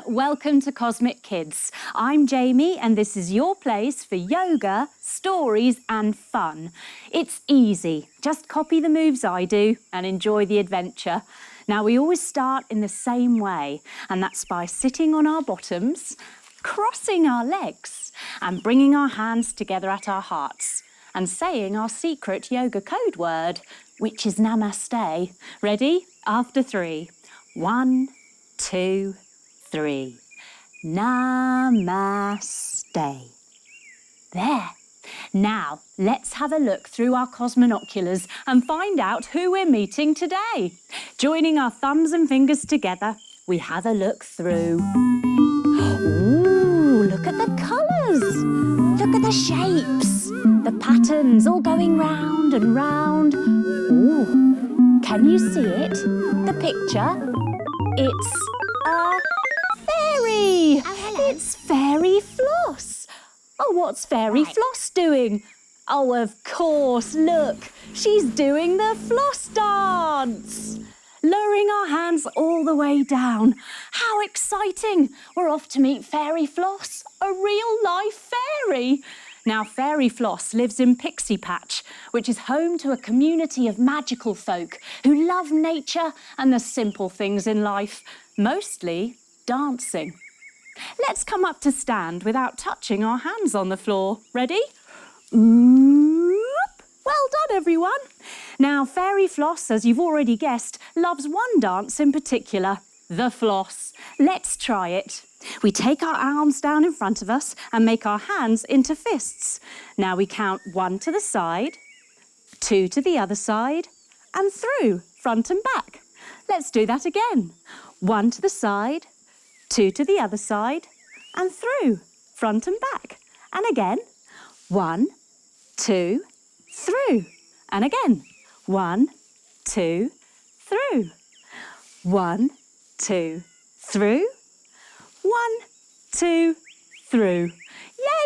welcome to Cosmic Kids. I'm Jamie and this is your place for yoga, stories and fun. It's easy, just copy the moves I do and enjoy the adventure. Now we always start in the same way, and that's by sitting on our bottoms, crossing our legs and bringing our hands together at our hearts and saying our secret yoga code word, which is Namaste. Ready? After 3. 1, 2, 3. Namaste. There. Now, let's have a look through our cosmonoculars and find out who we're meeting today. Joining our thumbs and fingers together, we have a look through. Ooh, look at the colours. Look at the shapes. The patterns all going round and round. Ooh, can you see it? The picture? It's a fairy. Oh, hello. It's Fairy Floss. Oh, what's Fairy Floss doing? Oh, of course, look. She's doing the floss dance. Lowering our hands all the way down. How exciting. We're off to meet Fairy Floss, a real-life fairy. Now, Fairy Floss lives in Pixie Patch, which is home to a community of magical folk who love nature and the simple things in life, mostly dancing. Let's come up to stand without touching our hands on the floor. Ready? Oop! Well done, everyone. Now, Fairy Floss, as you've already guessed, loves one dance in particular, the floss. Let's try it. We take our arms down in front of us and make our hands into fists. Now we count 1 to the side, 2 to the other side, and through, front and back. Let's do that again. 1 to the side, 2 to the other side, and through, front and back. And again, 1, 2, through. And again, 1, 2, through. 1, 2, through. 1, 2, through.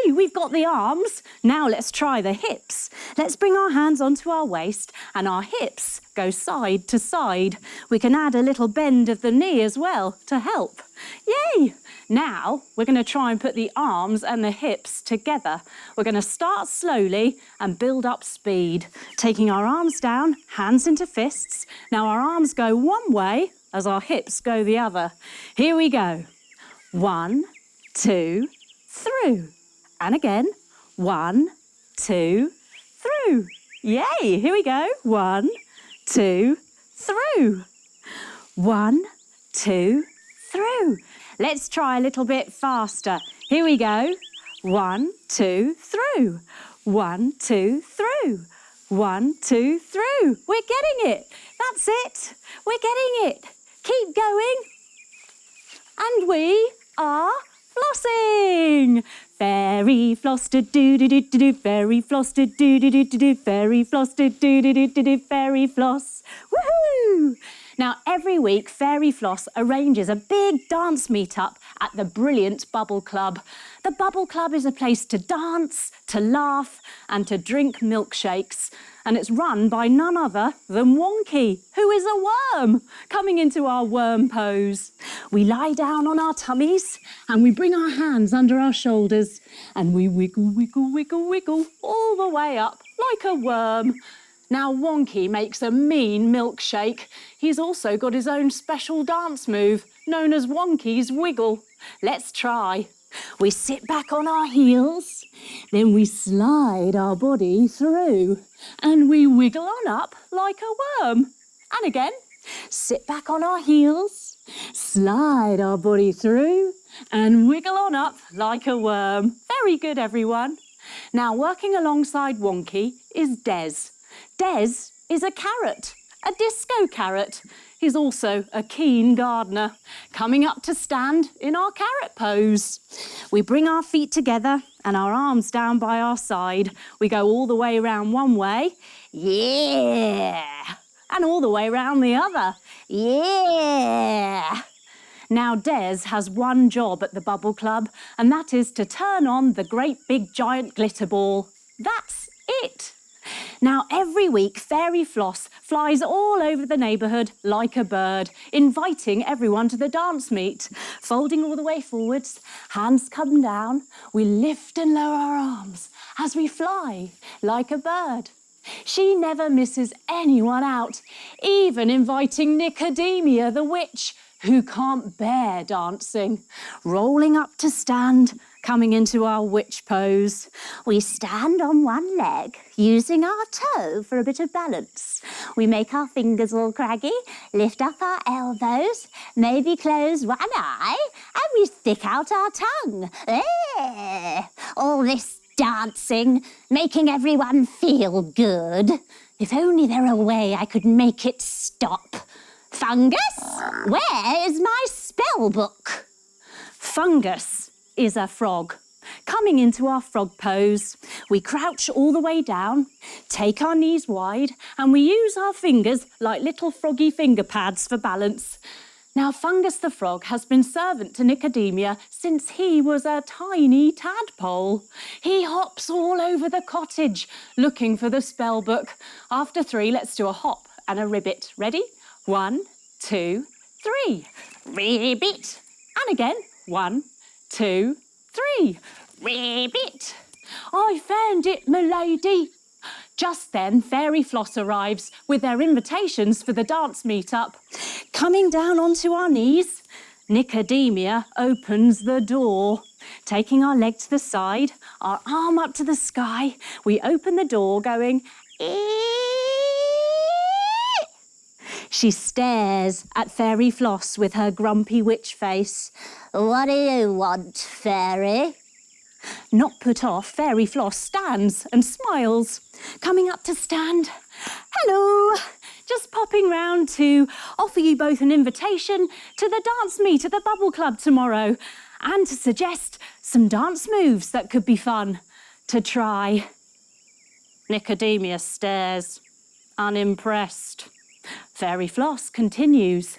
Yay, we've got the arms. Now let's try the hips. Let's bring our hands onto our waist and our hips go side to side. We can add a little bend of the knee as well to help. Yay! Now we're going to try and put the arms and the hips together. We're going to start slowly and build up speed. Taking our arms down, hands into fists. Now our arms go one way as our hips go the other. Here we go. 1, 2, through. And again, 1, 2, through. Yay, here we go. 1, 2, through. 1, 2, through. Let's try a little bit faster. Here we go. 1, 2, through. 1, 2, through. 1, 2, through. We're getting it. That's it. We're getting it. Keep going. And we are flossing. Fairy floss do do do do do, fairy floss do do do do do, fairy floss do do do do do, fairy floss. Woohoo! Now every week Fairy Floss arranges a big dance meet-up at the brilliant Bubble Club. The Bubble Club is a place to dance, to laugh and to drink milkshakes. And it's run by none other than Wonky, who is a worm, coming into our worm pose. We lie down on our tummies and we bring our hands under our shoulders and we wiggle, wiggle, wiggle, wiggle all the way up like a worm. Now Wonky makes a mean milkshake. He's also got his own special dance move known as Wonky's Wiggle. Let's try. We sit back on our heels, then we slide our body through and we wiggle on up like a worm. And again, sit back on our heels, slide our body through and wiggle on up like a worm. Very good, everyone. Now, working alongside Wonky is Des. Des is a carrot, a disco carrot. He's also a keen gardener, coming up to stand in our carrot pose. We bring our feet together and our arms down by our side. We go all the way around one way, yeah, and all the way around the other, yeah. Now Des has one job at the Bubble Club, and that is to turn on the great big giant glitter ball. That's it. Now, every week, Fairy Floss flies all over the neighbourhood like a bird, inviting everyone to the dance meet. Folding all the way forwards, hands come down, we lift and lower our arms as we fly like a bird. She never misses anyone out, even inviting Nicodemia the witch, who can't bear dancing. Rolling up to stand, coming into our witch pose. We stand on one leg, using our toe for a bit of balance. We make our fingers all craggy, lift up our elbows, maybe close one eye, and we stick out our tongue. All this dancing, making everyone feel good. If only there were a way I could make it stop. Fungus, where is my spell book? Fungus is a frog. Coming into our frog pose, we crouch all the way down, take our knees wide, and we use our fingers like little froggy finger pads for balance. Now, Fungus the frog has been servant to Nicodemia since he was a tiny tadpole. He hops all over the cottage looking for the spell book. After 3, let's do a hop and a ribbit. Ready? 1, 2, 3. Ribbit. And again. 1, 2, 3. Ribbit. I found it, m'lady. Just then, Fairy Floss arrives with their invitations for the dance meet-up. Coming down onto our knees, Nicodemia opens the door. Taking our leg to the side, our arm up to the sky, we open the door going, "Eeeeee." She stares at Fairy Floss with her grumpy witch face. "What do you want, Fairy?" Not put off, Fairy Floss stands and smiles. Coming up to stand. "Hello, just popping round to offer you both an invitation to the dance meet at the Bubble Club tomorrow and to suggest some dance moves that could be fun to try." Nicodemia stares, unimpressed. Fairy Floss continues.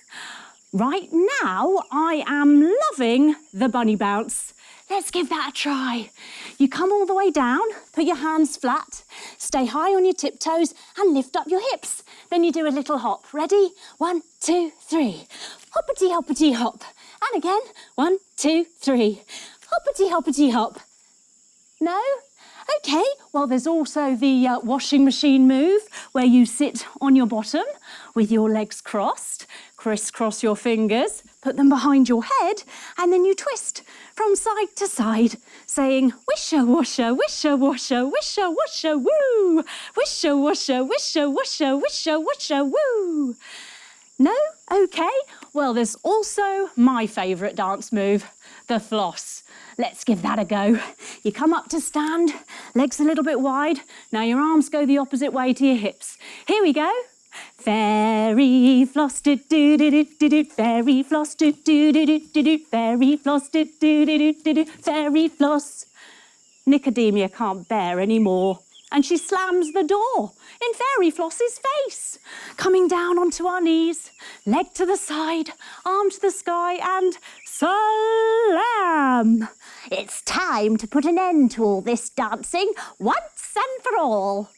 "Right now, I am loving the bunny bounce. Let's give that a try. You come all the way down, put your hands flat, stay high on your tiptoes and lift up your hips. Then you do a little hop. Ready? 1, 2, 3. Hoppity, hoppity, hop. And again, 1, 2, 3. Hoppity, hoppity, hop. No? OK, well, there's also the washing machine move where you sit on your bottom with your legs crossed, crisscross your fingers, put them behind your head, and then you twist from side to side, saying, "Wisha, washa, wisha, washa, wisha, washa, woo! Wisha, washa, wisha, washa, wisha, washa, woo!" No? OK. Well, there's also my favourite dance move, the floss. Let's give that a go. You come up to stand, legs a little bit wide. Now your arms go the opposite way to your hips. Here we go. Fairy floss, do do do do do do. Fairy floss, do do do do do do. Fairy floss, do do do do do do. Fairy floss. Nicodemia can't bear any more, and she slams the door in Fairy Floss's face. Coming down onto our knees, leg to the side, arm to the sky, and salam! It's time to put an end to all this dancing once and for all.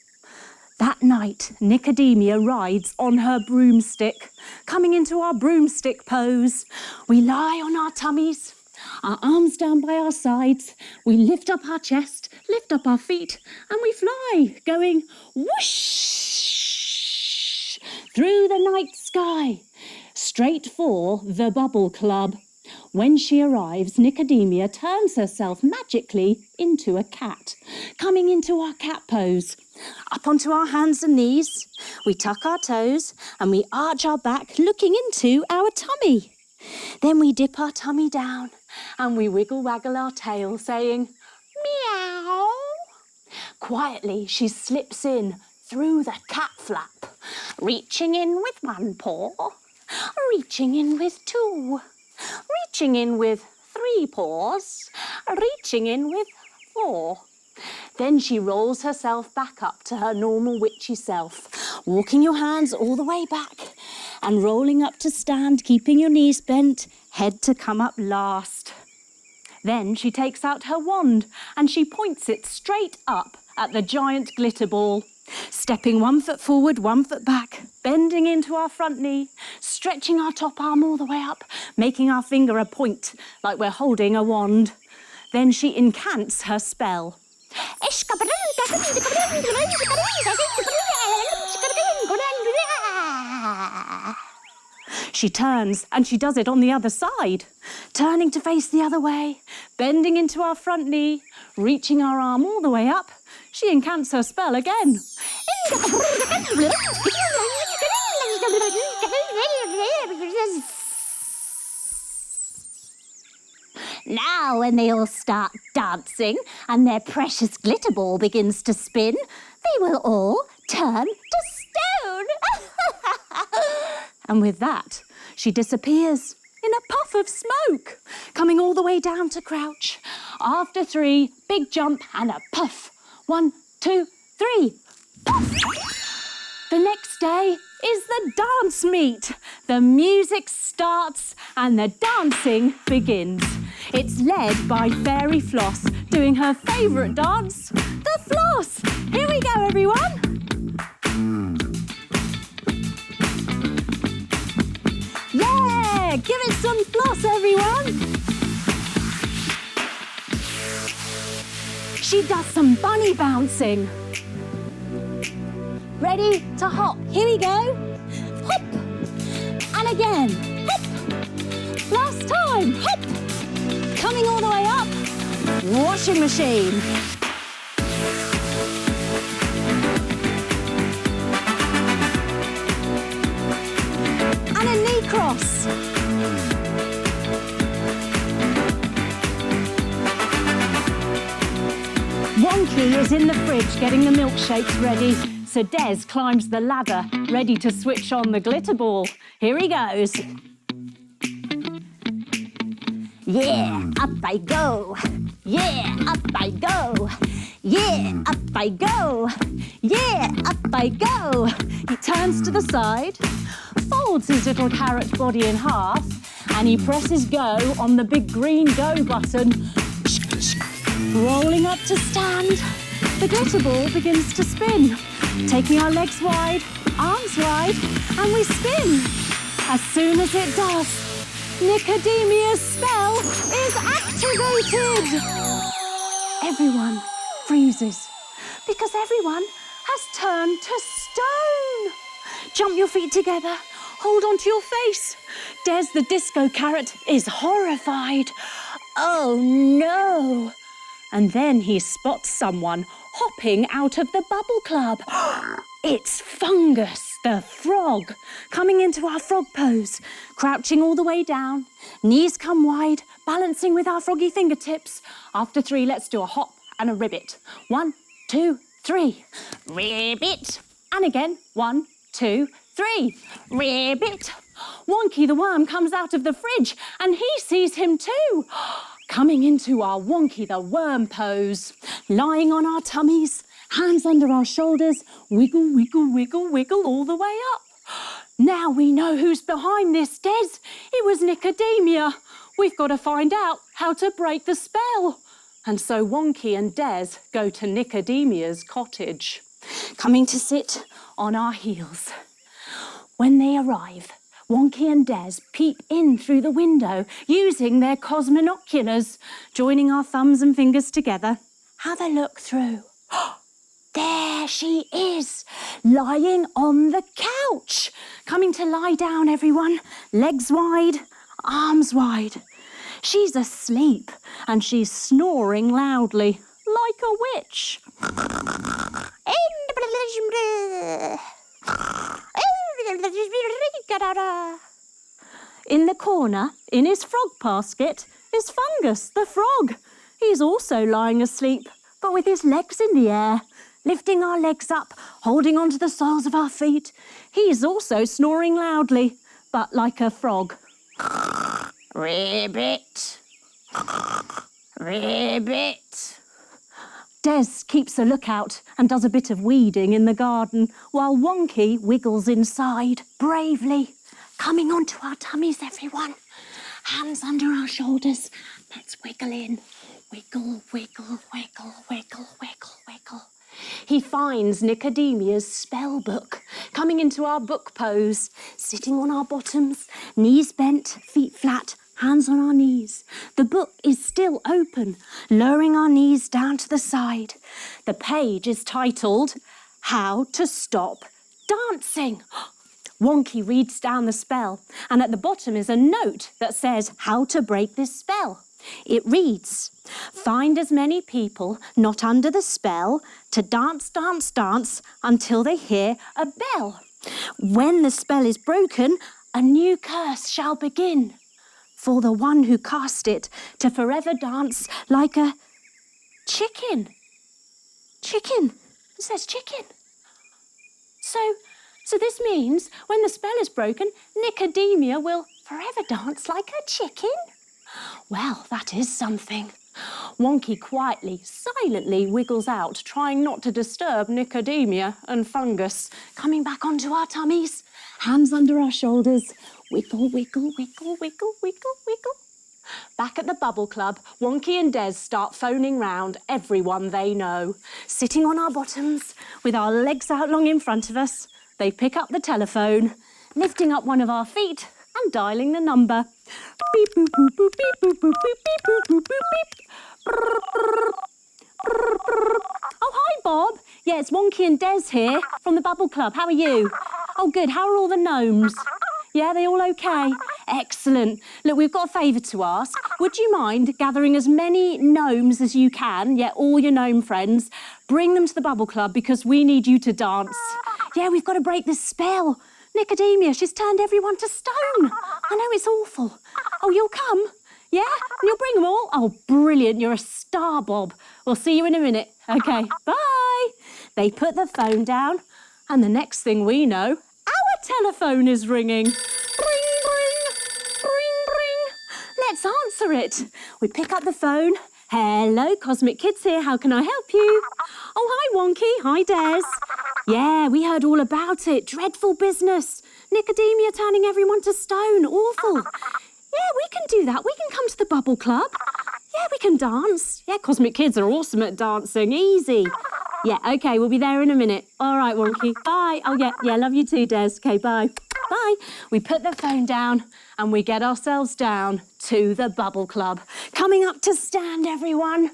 That night, Nicodemia rides on her broomstick. Coming into our broomstick pose, we lie on our tummies, our arms down by our sides, we lift up our chest, lift up our feet, and we fly, going whoosh through the night sky, straight for the Bubble Club. When she arrives, Nicodemia turns herself magically into a cat, coming into our cat pose. Up onto our hands and knees, we tuck our toes and we arch our back, looking into our tummy. Then we dip our tummy down and we wiggle-waggle our tail, saying, meow. Quietly, she slips in through the cat flap, reaching in with one paw, reaching in with two, reaching in with 3 paws, reaching in with 4. Then she rolls herself back up to her normal witchy self, walking your hands all the way back and rolling up to stand, keeping your knees bent, head to come up last. Then she takes out her wand and she points it straight up at the giant glitter ball. Stepping 1 foot forward, 1 foot back, bending into our front knee, stretching our top arm all the way up, making our finger a point like we're holding a wand. Then she incants her spell. She turns and she does it on the other side, turning to face the other way, bending into our front knee, reaching our arm all the way up. She incants her spell again. Now when they all start dancing and their precious glitter ball begins to spin, they will all turn to stone. And with that, she disappears in a puff of smoke, coming all the way down to crouch. After 3, big jump and a puff. 1, 2, 3. Puff! The next day is the dance meet. The music starts and the dancing begins. It's led by Fairy Floss, doing her favourite dance, the floss. Here we go, everyone. Yeah, give it some floss, everyone. She does some bunny bouncing. Ready to hop. Here we go. Hop. And again. Hop. Last time. Hop. Coming all the way up. Washing machine. And a knee cross. Wonky is in the fridge getting the milkshakes ready. So Des climbs the ladder, ready to switch on the glitter ball. Here he goes. Yeah, up I go. Yeah, up I go. Yeah, up I go. Yeah, up I go. He turns to the side, folds his little carrot body in half, and he presses go on the big green go button. Rolling up to stand, the glitter ball begins to spin. Taking our legs wide, arms wide, and we spin. As soon as it does, Nicodemia's spell is activated. Everyone freezes because everyone has turned to stone. Jump your feet together, hold onto your face. Des the disco carrot is horrified. Oh no! And then he spots someone hopping out of the bubble club. It's Fungus, the frog, coming into our frog pose, crouching all the way down, knees come wide, balancing with our froggy fingertips. After 3, let's do a hop and a ribbit. 1, 2, 3. Ribbit. And again, 1, 2, 3. Ribbit. Wonky the worm comes out of the fridge and he sees him too. Coming into our Wonky the worm pose, lying on our tummies, hands under our shoulders, wiggle, wiggle, wiggle, wiggle all the way up. Now we know who's behind this, Des. It was Nicodemia. We've got to find out how to break the spell. And so Wonky and Des go to Nicodemia's cottage, coming to sit on our heels. When they arrive, Wonky and Des peep in through the window using their cosmonoculars, joining our thumbs and fingers together. Have a look through. There she is, lying on the couch. Coming to lie down, everyone. Legs wide, arms wide. She's asleep and she's snoring loudly, like a witch. In the corner, in his frog basket, is Fungus, the frog. He's also lying asleep, but with his legs in the air, lifting our legs up, holding onto the soles of our feet. He's also snoring loudly, but like a frog. Ribbit. Ribbit. Des keeps a lookout and does a bit of weeding in the garden, while Wonky wiggles inside, bravely. Coming onto our tummies, everyone. Hands under our shoulders. Let's wiggle in. Wiggle, wiggle, wiggle, wiggle, wiggle, wiggle. He finds Nicodemia's spell book, coming into our book pose, sitting on our bottoms, knees bent, feet flat, hands on our knees. The book is still open, lowering our knees down to the side. The page is titled, How to Stop Dancing. Wonky reads down the spell, and at the bottom is a note that says how to break this spell. It reads, find as many people not under the spell to dance, dance, dance until they hear a bell. When the spell is broken, a new curse shall begin for the one who cast it to forever dance like a chicken. Chicken. It says chicken. So this means when the spell is broken, Nicodemia will forever dance like a chicken? Well, that is something. Wonky quietly, silently wiggles out, trying not to disturb Nicodemia and Fungus. Coming back onto our tummies, hands under our shoulders. Wiggle, wiggle, wiggle, wiggle, wiggle, wiggle. Back at the Bubble Club, Wonky and Des start phoning round everyone they know. Sitting on our bottoms, with our legs out long in front of us, they pick up the telephone, lifting up one of our feet and dialing the number. Beep, boop, boop, boop, beep, boop, boop, beep, beep, boop, boop, boop, beep. Brr, brr, brr, brr. Oh, hi, Bob. Yeah, it's Wonky and Des here from the Bubble Club. How are you? Oh, good. How are all the gnomes? Yeah, they all okay? Excellent. Look, we've got a favour to ask. Would you mind gathering as many gnomes as you can, yeah, all your gnome friends, bring them to the Bubble Club because we need you to dance. Yeah, we've got to break this spell. Nicodemia, she's turned everyone to stone. I know, it's awful. Oh, you'll come? Yeah? And you'll bring them all? Oh, brilliant. You're a star, Bob. We'll see you in a minute. OK, bye. They put the phone down, and the next thing we know, our telephone is ringing. Ring, ring, ring, ring. Let's answer it. We pick up the phone. Hello, Cosmic Kids here. How can I help you? Oh, hi, Wonky. Hi, Des. Yeah, we heard all about it. Dreadful business. Nicodemia turning everyone to stone. Awful. Yeah, we can do that. We can come to the Bubble Club. Yeah, we can dance. Yeah, Cosmic Kids are awesome at dancing. Easy. Yeah, OK, we'll be there in a minute. All right, Wonky. Bye. Oh, yeah, love you too, Des. OK, bye. Bye. We put the phone down and we get ourselves down to the Bubble Club. Coming up to stand, everyone.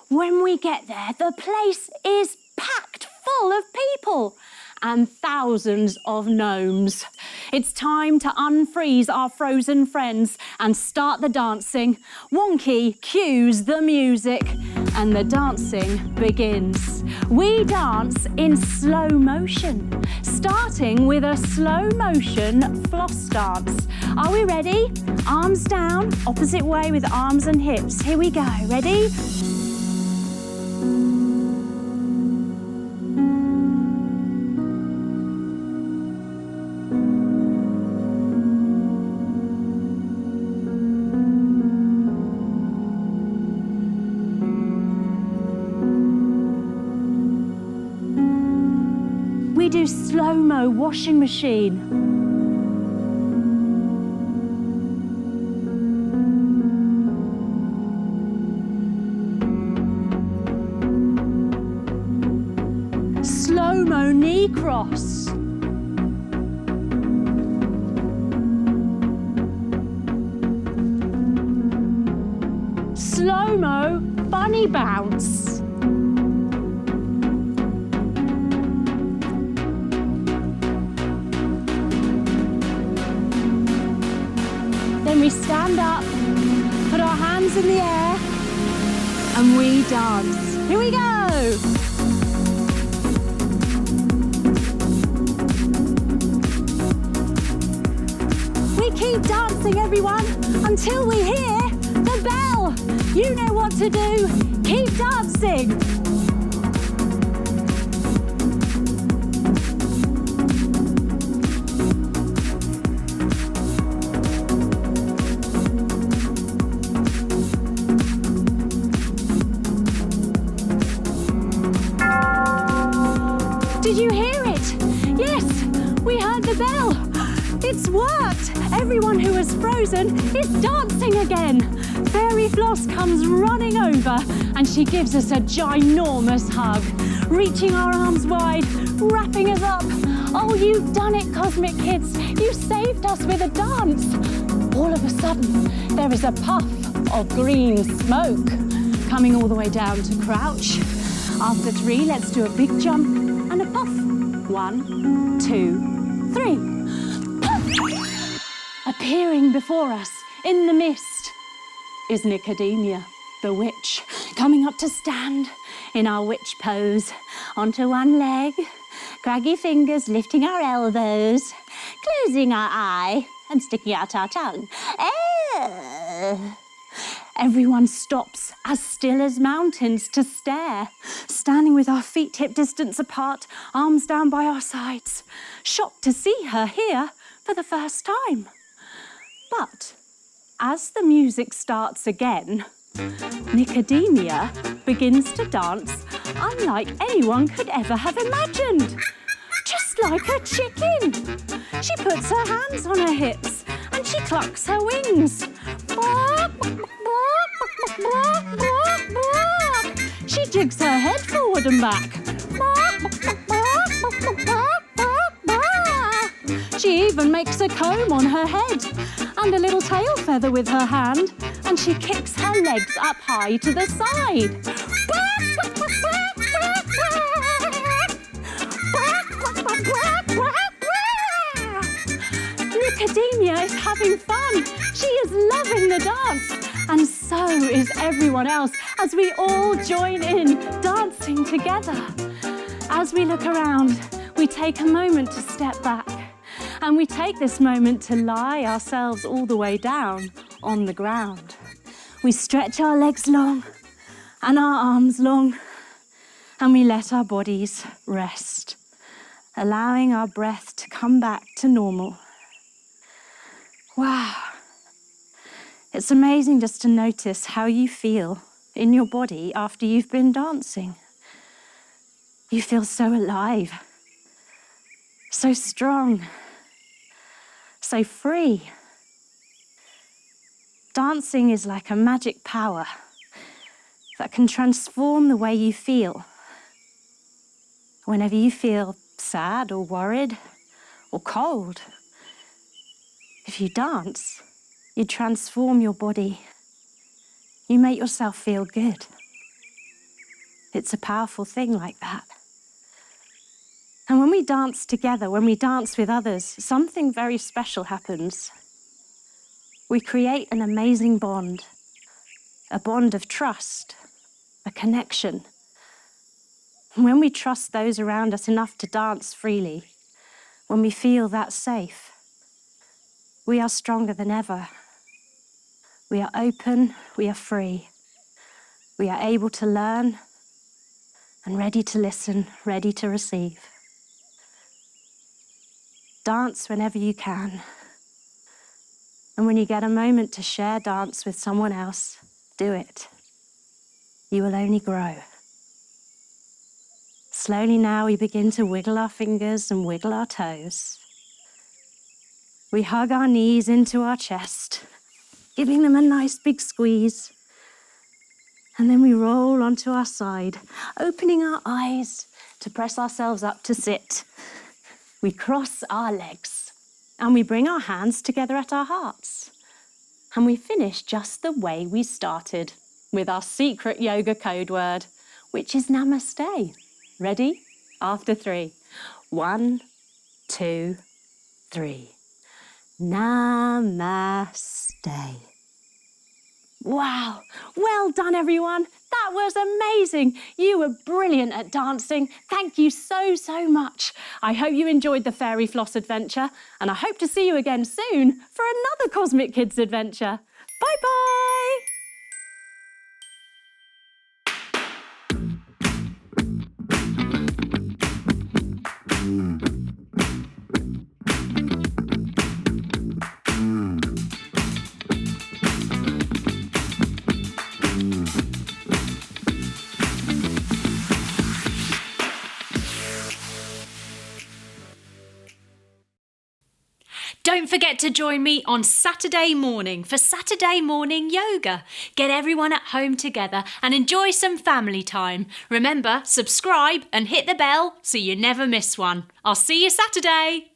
When we get there, the place is packed full of people and thousands of gnomes. It's time to unfreeze our frozen friends and start the dancing. Wonky cues the music and the dancing begins. We dance in slow motion, starting with a slow motion floss dance. Are we ready? Arms down, opposite way with arms and hips. Here we go. Ready? We do slow-mo washing machine. Slow-mo knee cross. Slow-mo bunny bounce. Then we stand up, put our hands in the air, and we dance. Here we go. We keep dancing, everyone, until we hear the bell. You know what to do. Keep dancing. Did you hear it? Yes, we heard the bell. It's worked! Everyone who was frozen is dancing again. Fairy Floss comes running over and she gives us a ginormous hug, reaching our arms wide, wrapping us up. Oh, you've done it, Cosmic Kids. You saved us with a dance. All of a sudden, there is a puff of green smoke coming all the way down to crouch. After 3, let's do a big jump and a puff. 1, 2, 3. Appearing before us in the mist is Nicodemia, the witch, coming up to stand in our witch pose, onto one leg, craggy fingers lifting our elbows, closing our eye and sticking out our tongue. Everyone stops as still as mountains to stare, standing with our feet hip distance apart, arms down by our sides, shocked to see her here for the first time. But as the music starts again, Nicodemia begins to dance unlike anyone could ever have imagined. Just like a chicken. She puts her hands on her hips and she clucks her wings. She jigs her head forward and back. She even makes a comb on her head and a little tail feather with her hand, and she kicks her legs up high to the side. Nicodemia is having fun. She is loving the dance, and so is everyone else as we all join in, dancing together. As we look around, we take a moment to step back. And we take this moment to lie ourselves all the way down on the ground. We stretch our legs long and our arms long, and we let our bodies rest, allowing our breath to come back to normal. Wow. It's amazing just to notice how you feel in your body after you've been dancing. You feel so alive, so strong, so free. Dancing is like a magic power that can transform the way you feel. Whenever you feel sad or worried or cold, if you dance, you transform your body. You make yourself feel good. It's a powerful thing like that. And when we dance together, when we dance with others, something very special happens. We create an amazing bond, a bond of trust, a connection. And when we trust those around us enough to dance freely, when we feel that safe, we are stronger than ever. We are open, we are free. We are able to learn and ready to listen, ready to receive. Dance whenever you can. And when you get a moment to share dance with someone else, do it. You will only grow. Slowly now we begin to wiggle our fingers and wiggle our toes. We hug our knees into our chest, giving them a nice big squeeze. And then we roll onto our side, opening our eyes to press ourselves up to sit. We cross our legs and we bring our hands together at our hearts. And we finish just the way we started, with our secret yoga code word, which is namaste. Ready? After 3. 1, 2, 3. Namaste. Wow, well done everyone. That was amazing. You were brilliant at dancing. Thank you so, so much. I hope you enjoyed the Fairy Floss adventure, and I hope to see you again soon for another Cosmic Kids adventure. Bye-bye. Don't forget to join me on Saturday morning for Saturday morning yoga. Get everyone at home together and enjoy some family time. Remember, subscribe and hit the bell so you never miss one. I'll see you Saturday.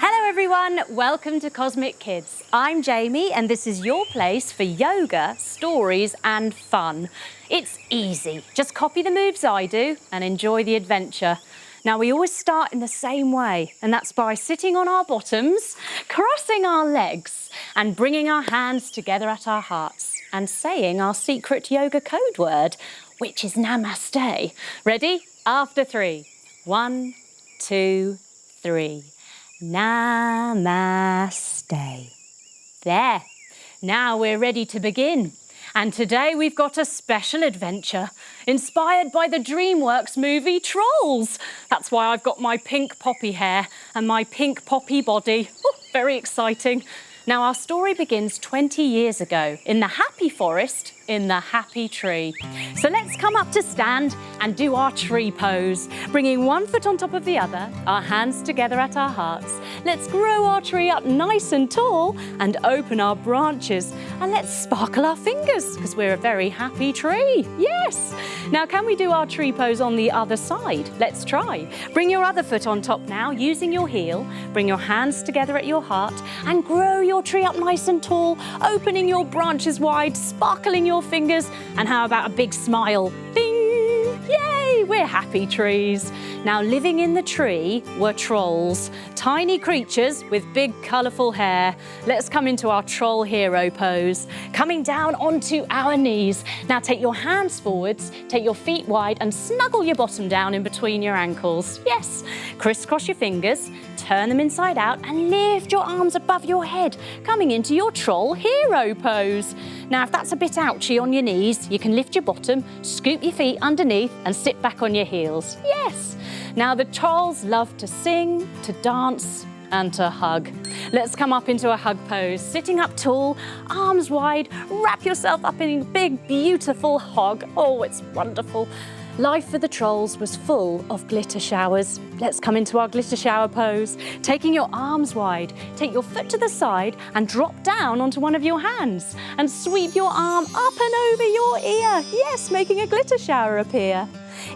Hello everyone, welcome to Cosmic Kids. I'm Jamie and this is your place for yoga, stories and fun. It's easy, just copy the moves I do and enjoy the adventure. Now we always start in the same way, and that's by sitting on our bottoms, crossing our legs and bringing our hands together at our hearts and saying our secret yoga code word, which is Namaste. Ready? After 3. 1, 2, 3. Namaste. There. Now we're ready to begin. And today we've got a special adventure inspired by the DreamWorks movie Trolls. That's why I've got my pink poppy hair and my pink poppy body. Oh, very exciting. Now our story begins 20 years ago in the happy forest in the happy tree. So let's come up to stand and do our tree pose, bringing one foot on top of the other, our hands together at our hearts. Let's grow our tree up nice and tall and open our branches, and let's sparkle our fingers because we're a very happy tree. Yes! Now can we do our tree pose on the other side? Let's try. Bring your other foot on top now using your heel. Bring your hands together at your heart and grow your tree up nice and tall, opening your branches wide, sparkling your fingers, and how about a big smile? Ding! Yay! We're happy trees. Now living in the tree were trolls, tiny creatures with big colourful hair. Let's come into our troll hero pose, coming down onto our knees. Now take your hands forwards, take your feet wide and snuggle your bottom down in between your ankles. Yes, crisscross your fingers, turn them inside out and lift your arms above your head, coming into your troll hero pose. Now if that's a bit ouchy on your knees, you can lift your bottom, scoop your feet underneath and sit back on your heels. Yes! Now the trolls love to sing, to dance and to hug. Let's come up into a hug pose, sitting up tall, arms wide, wrap yourself up in a big beautiful hug. Oh, it's wonderful. Life for the trolls was full of glitter showers. Let's come into our glitter shower pose. Taking your arms wide, take your foot to the side and drop down onto one of your hands and sweep your arm up and over your ear. Yes, making a glitter shower appear.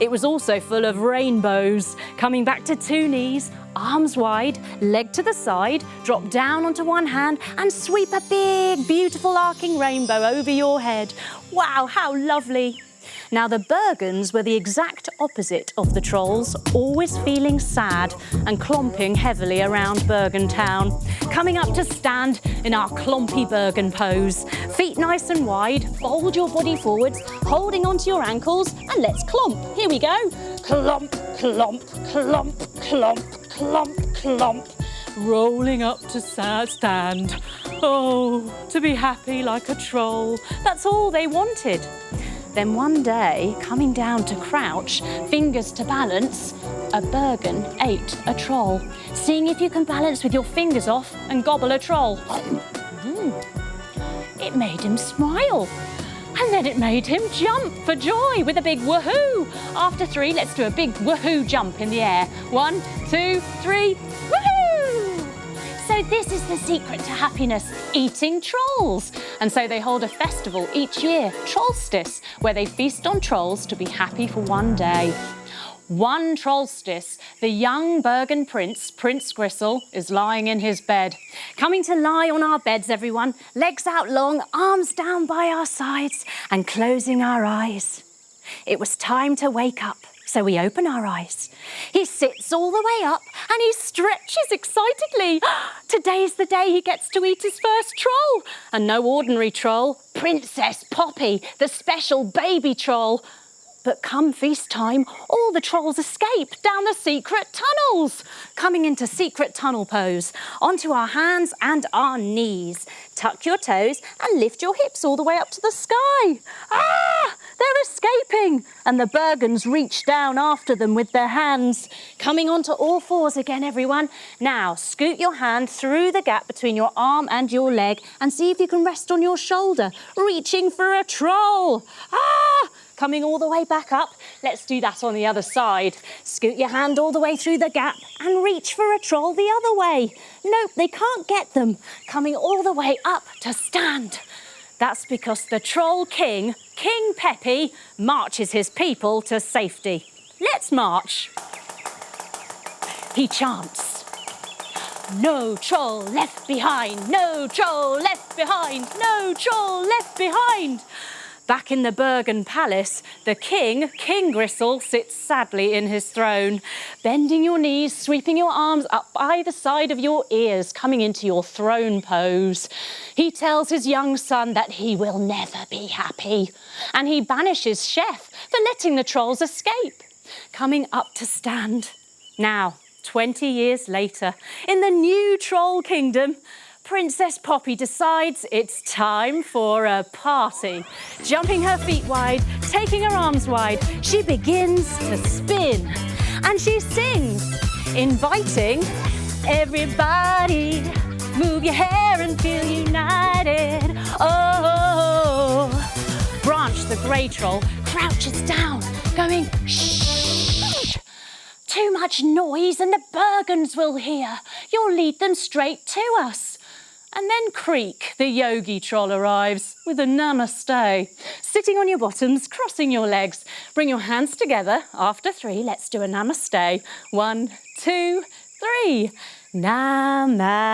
It was also full of rainbows. Coming back to 2 knees, arms wide, leg to the side, drop down onto one hand and sweep a big, beautiful arcing rainbow over your head. Wow, how lovely. Now the Bergens were the exact opposite of the trolls, always feeling sad and clomping heavily around Bergen town. Coming up to stand in our clompy Bergen pose. Feet nice and wide, fold your body forwards, holding onto your ankles, and let's clomp. Here we go. Clomp, clomp, clomp, clomp, clomp, clomp. Rolling up to stand. Oh, to be happy like a troll. That's all they wanted. Then one day, coming down to crouch, fingers to balance, a Bergen ate a troll. Seeing if you can balance with your fingers off and gobble a troll. It made him smile. And then it made him jump for joy with a big woohoo. After 3, let's do a big woohoo jump in the air. 1, 2, 3, woohoo! So this is the secret to happiness, eating trolls. And so they hold a festival each year, Trollstice, where they feast on trolls to be happy for one day. One Trollstice, the young Bergen prince, Prince Gristle, is lying in his bed. Coming to lie on our beds, everyone, legs out long, arms down by our sides, and closing our eyes. It was time to wake up. So we open our eyes. He sits all the way up and he stretches excitedly. Today's the day he gets to eat his first troll. And no ordinary troll, Princess Poppy, the special baby troll. But come feast time, all the trolls escape down the secret tunnels. Coming into secret tunnel pose, onto our hands and our knees. Tuck your toes and lift your hips all the way up to the sky. Ah! They're escaping! And the Bergens reach down after them with their hands. Coming onto all fours again, everyone. Now, scoot your hand through the gap between your arm and your leg and see if you can rest on your shoulder, reaching for a troll. Ah! coming all the way back up. Let's do that on the other side. Scoot your hand all the way through the gap and reach for a troll the other way. Nope, they can't get them. Coming all the way up to stand. That's because the Troll King, King Peppy, marches his people to safety. Let's march. He chants, "No troll left behind, no troll left behind, no troll left behind." Back in the Bergen Palace, the king, King Gristle, sits sadly in his throne, bending your knees, sweeping your arms up either side of your ears, coming into your throne pose. He tells his young son that he will never be happy, and he banishes Chef for letting the trolls escape. Coming up to stand. Now, 20 years later, in the new Troll Kingdom, Princess Poppy decides it's time for a party. Jumping her feet wide, taking her arms wide, she begins to spin. And she sings, inviting everybody, move your hair and feel united. Oh, Branch the grey troll crouches down, going, shh. Too much noise and the Bergens will hear. You'll lead them straight to us. And then Creak, the yogi troll, arrives with a namaste. Sitting on your bottoms, crossing your legs. Bring your hands together. After 3, let's do a namaste. 1, 2, 3. Namaste.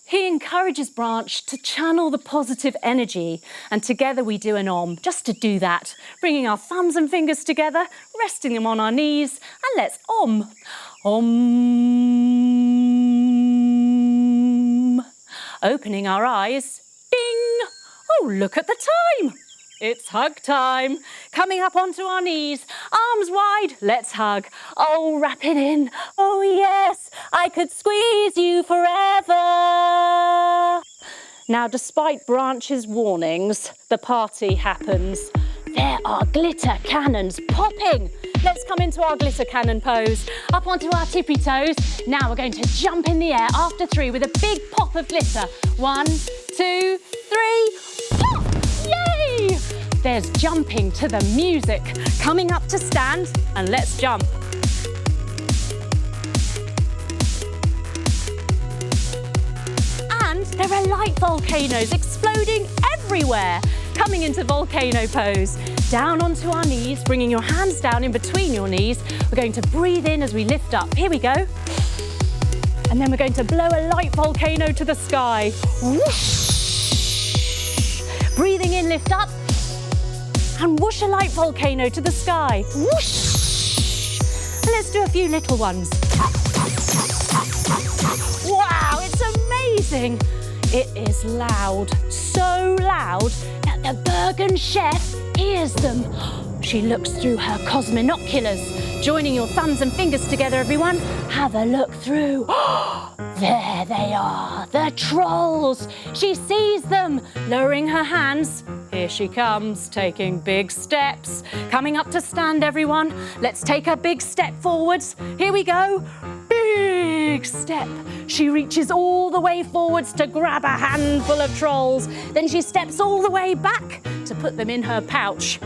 He encourages Branch to channel the positive energy, and together we do an om, just to do that, bringing our thumbs and fingers together, resting them on our knees, and let's om. Om. Opening our eyes, ding! Oh, look at the time! It's hug time. Coming up onto our knees, arms wide, let's hug. Oh, wrap it in. Oh, yes, I could squeeze you forever. Now, despite Branch's warnings, the party happens. There are glitter cannons popping. Let's come into our glitter cannon pose. Up onto our tippy toes. Now we're going to jump in the air after 3 with a big pop of glitter. 1, 2, 3. Pop! Yay! There's jumping to the music. Coming up to stand, and let's jump. And there are light volcanoes exploding everywhere. Coming into volcano pose. Down onto our knees, bringing your hands down in between your knees. We're going to breathe in as we lift up. Here we go. And then we're going to blow a light volcano to the sky. Whoosh! Breathing in, lift up. And whoosh a light volcano to the sky. Whoosh! And let's do a few little ones. Wow, it's amazing. It is loud, so loud that the Bergen chef hears them. She looks through her cosminoculars. Joining your thumbs and fingers together, everyone. Have a look through. There they are, the trolls. She sees them, lowering her hands. Here she comes, taking big steps. Coming up to stand, everyone. Let's take a big step forwards. Here we go. Big step. She reaches all the way forwards to grab a handful of trolls. Then she steps all the way back to put them in her pouch.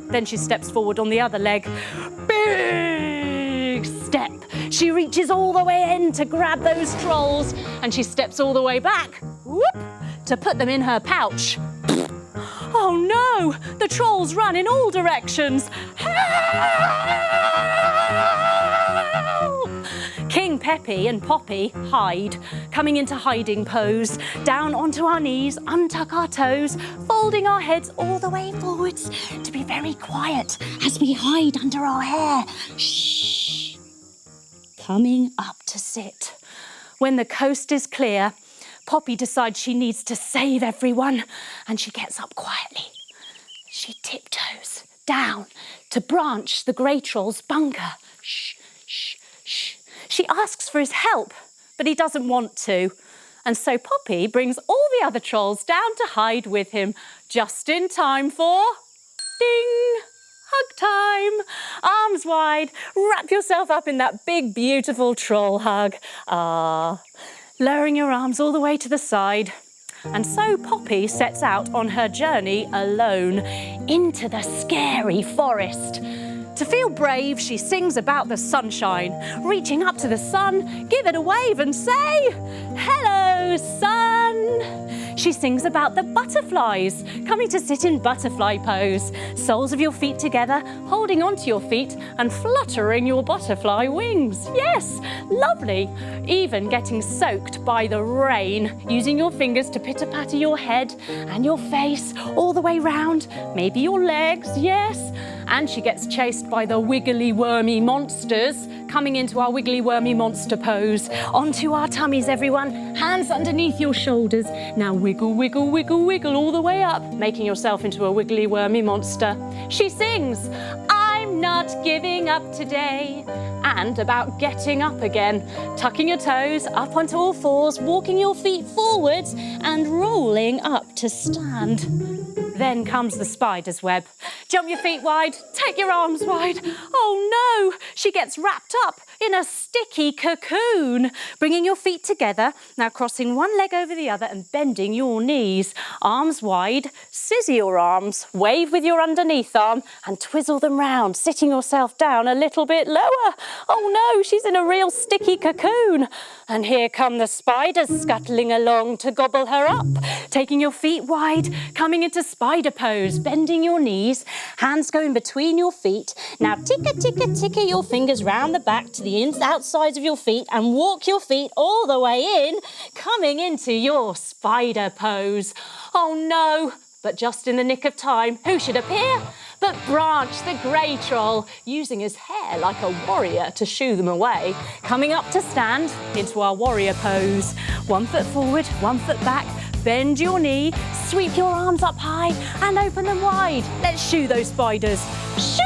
Then she steps forward on the other leg. Big step. She reaches all the way in to grab those trolls, and she steps all the way back, whoop, to put them in her pouch. Oh no, the trolls run in all directions. Help! King Peppy and Poppy hide, coming into hiding pose. Down onto our knees, untuck our toes, folding our heads all the way forwards to be very quiet as we hide under our hair. Shh. Coming up to sit. When the coast is clear, Poppy decides she needs to save everyone, and she gets up quietly. She tiptoes down to Branch, the grey troll's bunker. Shh, shh, shh. She asks for his help, but he doesn't want to. And so Poppy brings all the other trolls down to hide with him, just in time for... ding! Hug time! Arms wide, wrap yourself up in that big, beautiful troll hug. Ah. Lowering your arms all the way to the side. And so Poppy sets out on her journey alone into the scary forest. To feel brave, she sings about the sunshine. Reaching up to the sun, give it a wave and say, "Hello, sun." She sings about the butterflies, coming to sit in butterfly pose. Soles of your feet together, holding onto your feet and fluttering your butterfly wings. Yes, lovely. Even getting soaked by the rain, using your fingers to pitter-patter your head and your face all the way round, maybe your legs, yes. And she gets chased by the wiggly wormy monsters, coming into our wiggly wormy monster pose. Onto our tummies, everyone. Hands underneath your shoulders. Now wiggle, wiggle, wiggle, wiggle all the way up, making yourself into a wiggly wormy monster. She sings, "I'm not giving up today," and about getting up again, tucking your toes up onto all fours, walking your feet forwards and rolling up to stand. Then comes the spider's web. Jump your feet wide, take your arms wide. Oh no, she gets wrapped up in a sticky cocoon. Bringing your feet together, now crossing one leg over the other and bending your knees. Arms wide, scissor your arms, wave with your underneath arm and twizzle them round, sitting yourself down a little bit lower. Oh no, she's in a real sticky cocoon. And here come the spiders scuttling along to gobble her up. Taking your feet wide, coming into spider pose, bending your knees, hands going between your feet. Now ticka, ticka, ticka your fingers round the back to the outsides of your feet and walk your feet all the way in, coming into your spider pose. Oh no, but just in the nick of time, who should appear? But Branch, the grey troll, using his hair like a warrior to shoo them away. Coming up to stand into our warrior pose. 1 foot forward, 1 foot back. Bend your knee, sweep your arms up high and open them wide. Let's shoo those spiders. Shoo!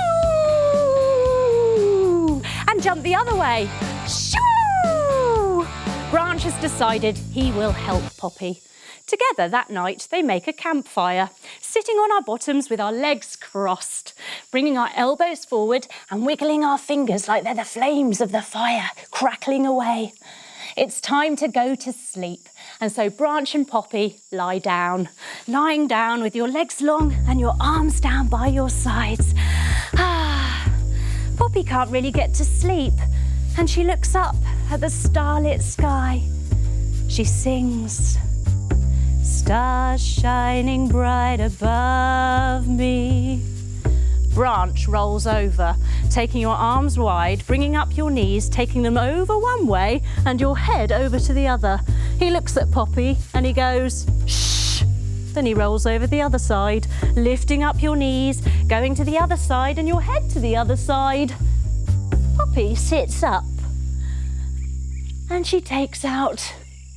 And jump the other way. Shoo! Branch has decided he will help Poppy. Together that night, they make a campfire, sitting on our bottoms with our legs crossed, bringing our elbows forward and wiggling our fingers like they're the flames of the fire, crackling away. It's time to go to sleep, and so Branch and Poppy lie down, lying down with your legs long and your arms down by your sides. Poppy can't really get to sleep, and she looks up at the starlit sky. She sings, "Stars shining bright above me." Branch rolls over, taking your arms wide, bringing up your knees, taking them over one way and your head over to the other. He looks at Poppy and he goes, "Shh." Then he rolls over the other side, lifting up your knees, going to the other side and your head to the other side. Poppy sits up and she takes out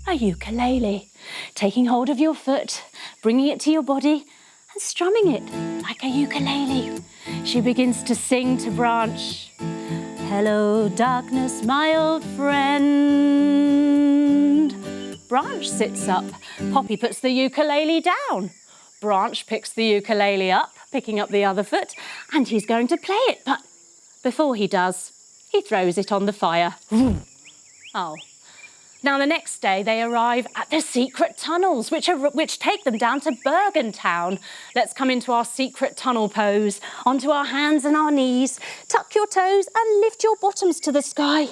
a ukulele, taking hold of your foot, bringing it to your body and strumming it like a ukulele. She begins to sing to Branch. "Hello, darkness, my old friend." Branch sits up. Poppy puts the ukulele down. Branch picks the ukulele up, picking up the other foot, and he's going to play it. But before he does, he throws it on the fire. Oh. Now, the next day, they arrive at the secret tunnels, which take them down to Bergen Town. Let's come into our secret tunnel pose, onto our hands and our knees. Tuck your toes and lift your bottoms to the sky.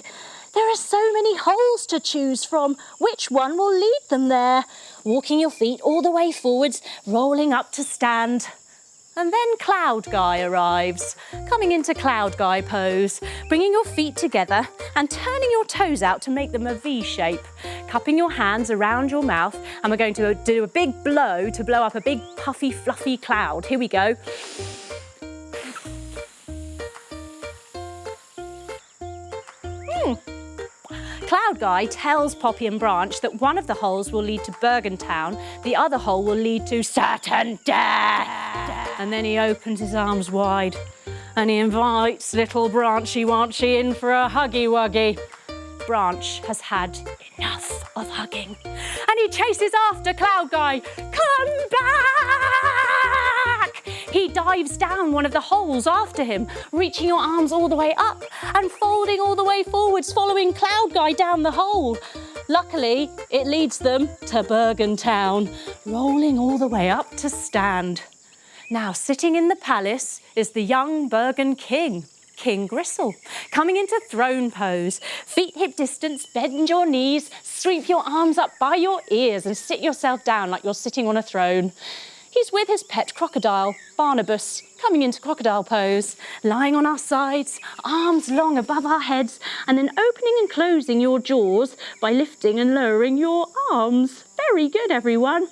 There are so many holes to choose from. Which one will lead them there? Walking your feet all the way forwards, rolling up to stand. And then Cloud Guy arrives, coming into Cloud Guy pose, bringing your feet together and turning your toes out to make them a V shape, cupping your hands around your mouth, and we're going to do a big blow to blow up a big puffy fluffy cloud. Here we go. Cloud Guy tells Poppy and Branch that one of the holes will lead to Bergen Town, the other hole will lead to certain death. And then he opens his arms wide and he invites little Branchy Wanchy in for a huggy wuggy. Branch has had enough of hugging and he chases after Cloud Guy. "Come back!" He dives down one of the holes after him, reaching your arms all the way up and folding all the way forwards, following Cloud Guy down the hole. Luckily, it leads them to Bergen Town, rolling all the way up to stand. Now, sitting in the palace is the young Bergen king, King Gristle, coming into throne pose. Feet hip distance, bend your knees, sweep your arms up by your ears and sit yourself down like you're sitting on a throne. He's with his pet crocodile, Barnabas, coming into crocodile pose, lying on our sides, arms long above our heads, and then opening and closing your jaws by lifting and lowering your arms. Very good, everyone.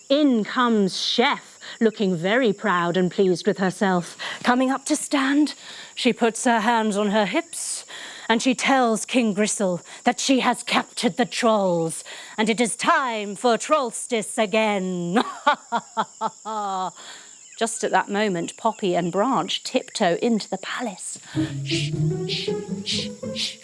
In comes Chef, looking very proud and pleased with herself. Coming up to stand, she puts her hands on her hips and she tells King Gristle that she has captured the trolls and it is time for Trollstis again. Just at that moment, Poppy and Branch tiptoe into the palace. Shh, shh, shh, shh.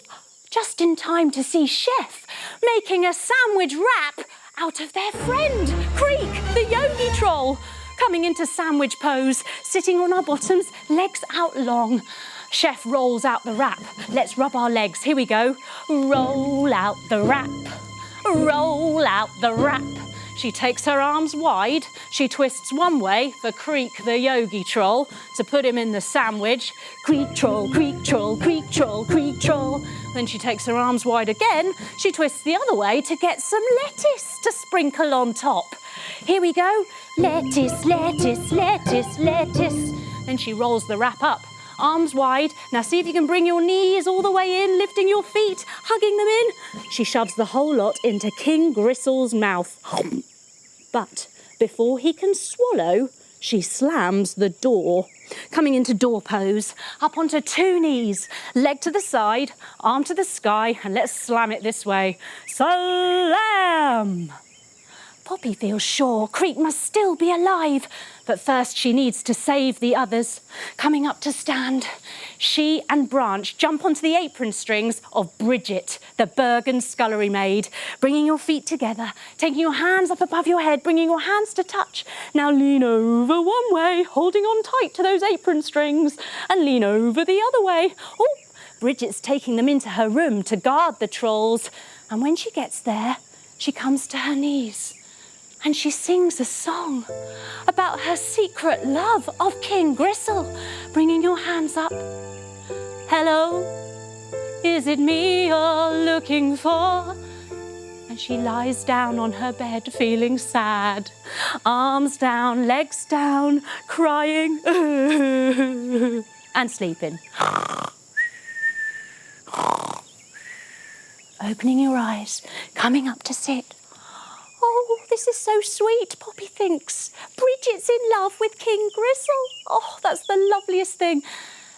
Just in time to see Chef making a sandwich wrap out of their friend, Creek, the yogi troll, coming into sandwich pose, sitting on our bottoms, legs out long. Chef rolls out the wrap. Let's rub our legs. Here we go. Roll out the wrap. Roll out the wrap. She takes her arms wide. She twists one way for Creek, the yogi troll, to put him in the sandwich. Creek troll, creek troll, creek troll, creek troll. Then she takes her arms wide again. She twists the other way to get some lettuce to sprinkle on top. Here we go. Lettuce, lettuce, lettuce, lettuce. Then she rolls the wrap up. Arms wide. Now see if you can bring your knees all the way in, lifting your feet, hugging them in. She shoves the whole lot into King Gristle's mouth. But before he can swallow, she slams the door. Coming into door pose, up onto two knees, leg to the side, arm to the sky, and let's slam it this way. Slam! Poppy feels sure Creek must still be alive, but first she needs to save the others. Coming up to stand, she and Branch jump onto the apron strings of Bridget, the Bergen scullery maid, bringing your feet together, taking your hands up above your head, bringing your hands to touch. Now lean over one way, holding on tight to those apron strings, and lean over the other way. Oh, Bridget's taking them into her room to guard the trolls, and when she gets there, she comes to her knees. And she sings a song about her secret love of King Gristle. Bringing your hands up. Hello, is it me you're looking for? And she lies down on her bed feeling sad. Arms down, legs down, crying and sleeping. Opening your eyes, coming up to sit. Oh, this is so sweet, Poppy thinks. Bridget's in love with King Gristle. Oh, that's the loveliest thing.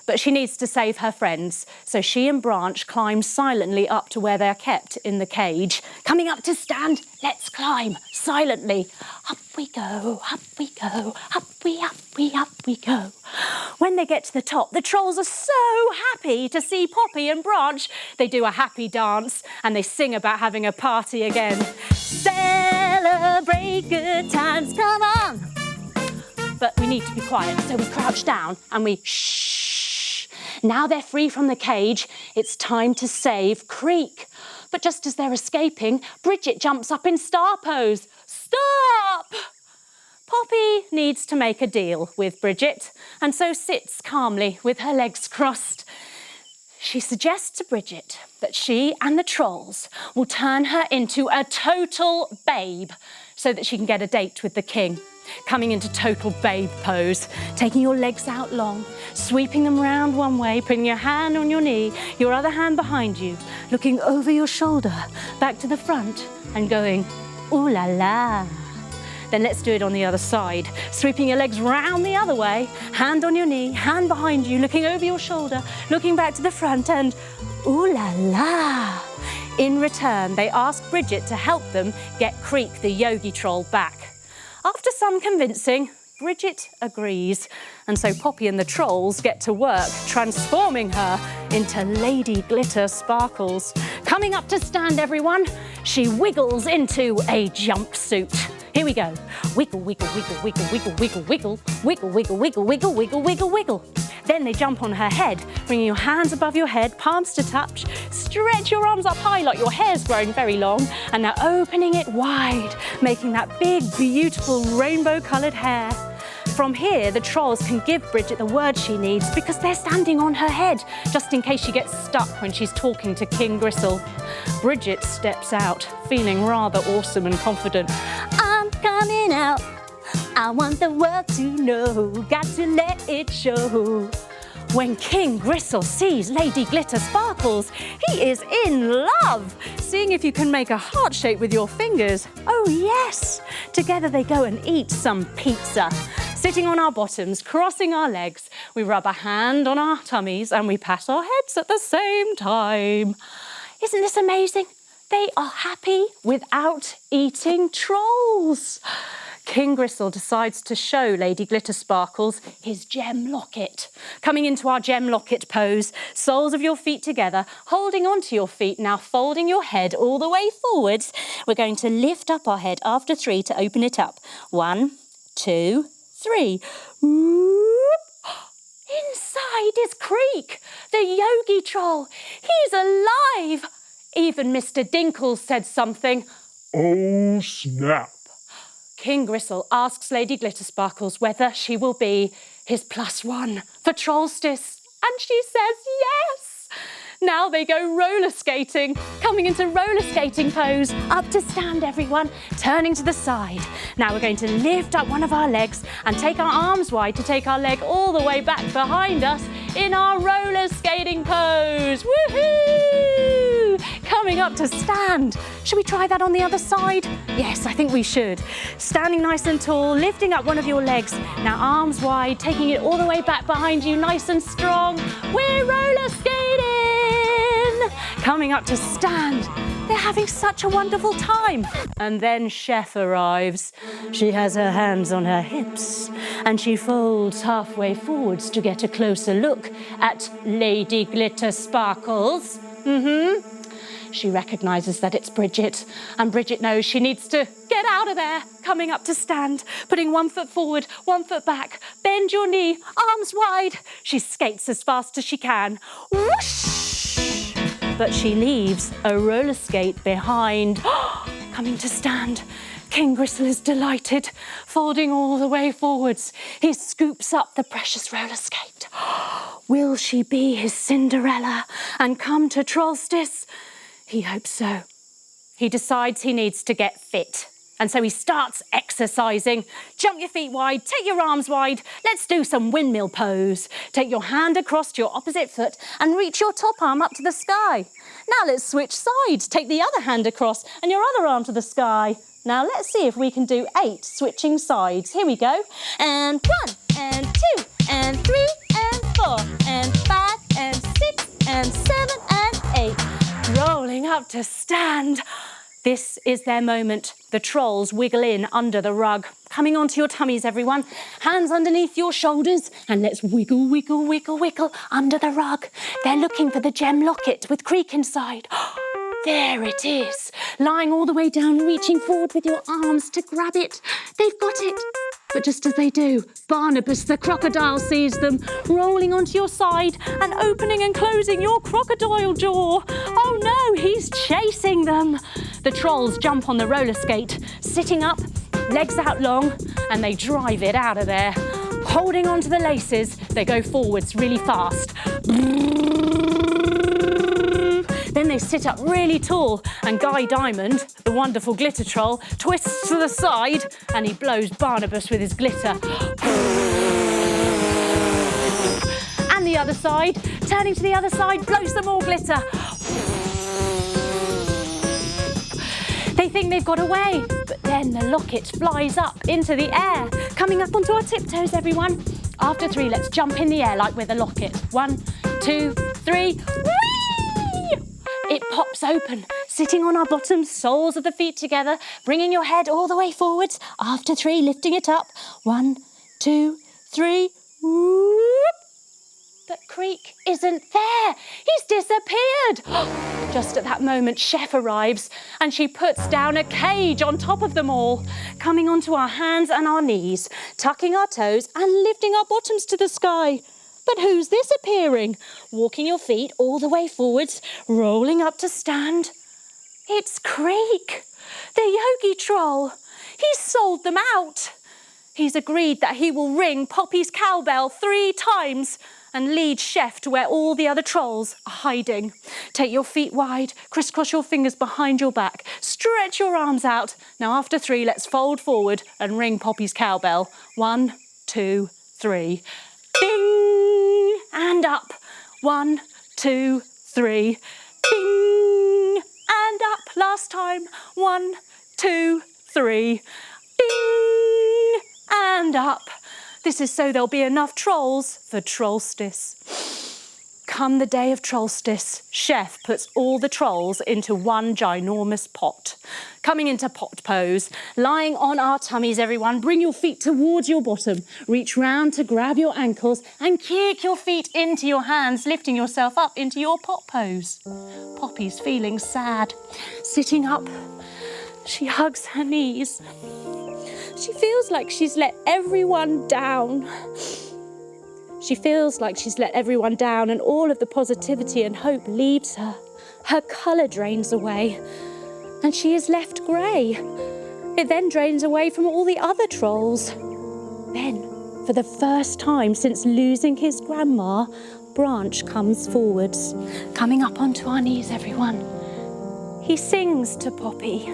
But she needs to save her friends, so she and Branch climb silently up to where they're kept in the cage. Coming up to stand, let's climb silently. Up we go, up we go, up we go. When they get to the top, the trolls are so happy to see Poppy and Branch. They do a happy dance and they sing about having a party again. Celebrate good times, come on. But we need to be quiet, so we crouch down and we shh. Now they're free from the cage, it's time to save Creek. But just as they're escaping, Bridget jumps up in star pose. Stop! Poppy needs to make a deal with Bridget and so sits calmly with her legs crossed. She suggests to Bridget that she and the trolls will turn her into a total babe so that she can get a date with the king. Coming into total babe pose, taking your legs out long, sweeping them round one way, putting your hand on your knee, your other hand behind you, looking over your shoulder, back to the front and going, ooh la la. Then let's do it on the other side, sweeping your legs round the other way, hand on your knee, hand behind you, looking over your shoulder, looking back to the front and ooh la la. In return, they ask Bridget to help them get Creek the yogi troll back. After some convincing, Bridget agrees, and so Poppy and the trolls get to work transforming her into Lady Glitter Sparkles. Coming up to stand, everyone, she wiggles into a jumpsuit. Here we go. Wiggle, wiggle, wiggle, wiggle, wiggle, wiggle, wiggle, wiggle, wiggle, wiggle, wiggle, wiggle, wiggle. Then they jump on her head, bringing your hands above your head, palms to touch. Stretch your arms up high like your hair's growing very long. And now opening it wide, making that big, beautiful rainbow-coloured hair. From here, the trolls can give Bridget the words she needs because they're standing on her head, just in case she gets stuck when she's talking to King Gristle. Bridget steps out, feeling rather awesome and confident. I'm coming out. I want the world to know, got to let it show. When King Gristle sees Lady Glitter Sparkles, he is in love. Seeing if you can make a heart shape with your fingers. Oh yes! Together they go and eat some pizza. Sitting on our bottoms, crossing our legs, we rub a hand on our tummies and we pat our heads at the same time. Isn't this amazing? They are happy without eating trolls. King Gristle decides to show Lady Glitter Sparkles his gem locket. Coming into our gem locket pose, soles of your feet together, holding onto your feet, now folding your head all the way forwards. We're going to lift up our head after 3 to open it up. 1, 2, 3. Whoop. Inside is Creek, the yogi troll. He's alive. Even Mr. Dinkles said something. Oh, snap. King Gristle asks Lady Glitter Sparkles whether she will be his +1 for Trollstice, and she says yes. Now they go roller skating, coming into roller skating pose. Up to stand, everyone, turning to the side. Now we're going to lift up one of our legs and take our arms wide to take our leg all the way back behind us in our roller skating pose. Woohoo! Coming up to stand. Should we try that on the other side? Yes, I think we should. Standing nice and tall, lifting up one of your legs. Now arms wide, taking it all the way back behind you, nice and strong. We're roller skating. Coming up to stand. They're having such a wonderful time. And then Chef arrives. She has her hands on her hips and she folds halfway forwards to get a closer look at Lady Glitter Sparkles. She recognises that it's Bridget, and Bridget knows she needs to get out of there. Coming up to stand, putting 1 foot forward, 1 foot back. Bend your knee, arms wide. She skates as fast as she can. Whoosh! But she leaves a roller skate behind. Coming to stand. King Gristle is delighted, folding all the way forwards. He scoops up the precious roller skate. Will she be his Cinderella and come to Trollstice? He hopes so. He decides he needs to get fit. And so he starts exercising. Jump your feet wide, take your arms wide. Let's do some windmill pose. Take your hand across your opposite foot and reach your top arm up to the sky. Now let's switch sides. Take the other hand across and your other arm to the sky. Now let's see if we can do 8 switching sides. Here we go. And 1, and 2, and 3, and 4, and 5, and 6, and 7, and 8. Rolling up to stand. This is their moment. The trolls wiggle in under the rug. Coming onto your tummies, everyone. Hands underneath your shoulders. And let's wiggle, wiggle, wiggle, wiggle under the rug. They're looking for the gem locket with Creek inside. There it is. Lying all the way down, reaching forward with your arms to grab it. They've got it. But just as they do, Barnabas the crocodile sees them, rolling onto your side and opening and closing your crocodile jaw. Oh no, he's chasing them. The trolls jump on the roller skate, sitting up, legs out long, and they drive it out of there. Holding onto the laces, they go forwards really fast. Then they sit up really tall and Guy Diamond, the wonderful glitter troll, twists to the side and he blows Barnabas with his glitter. And the other side, turning to the other side, blows them all glitter. They think they've got away, but then the locket flies up into the air. Coming up onto our tiptoes, everyone. After 3, let's jump in the air like we're the locket. 1, 2, 3, whee! It pops open, sitting on our bottoms, soles of the feet together, bringing your head all the way forwards. After 3, lifting it up. 1, 2, 3, whoop! But Creek isn't there. He's disappeared. Just at that moment, Chef arrives and she puts down a cage on top of them all, coming onto our hands and our knees, tucking our toes and lifting our bottoms to the sky. But who's this appearing? Walking your feet all the way forwards, rolling up to stand. It's Creek, the yogi troll. He's sold them out. He's agreed that he will ring Poppy's cowbell 3 times and lead Chef to where all the other trolls are hiding. Take your feet wide, crisscross your fingers behind your back, stretch your arms out. Now after 3, let's fold forward and ring Poppy's cowbell. 1, 2, 3. Ding! And up. 1, 2, 3. Ding! And up. Last time. 1, 2, 3. Ding! And up. This is so there'll be enough trolls for Trollstice. Come the day of Trollstice, Chef puts all the trolls into one ginormous pot. Coming into pot pose, lying on our tummies, everyone. Bring your feet towards your bottom. Reach round to grab your ankles and kick your feet into your hands, lifting yourself up into your pot pose. Poppy's feeling sad. Sitting up, she hugs her knees. She feels like she's let everyone down. She feels like she's let everyone down and all of the positivity and hope leaves her. Her colour drains away and she is left grey. It then drains away from all the other trolls. Then, for the first time since losing his grandma, Branch comes forwards. Coming up onto our knees, everyone. He sings to Poppy.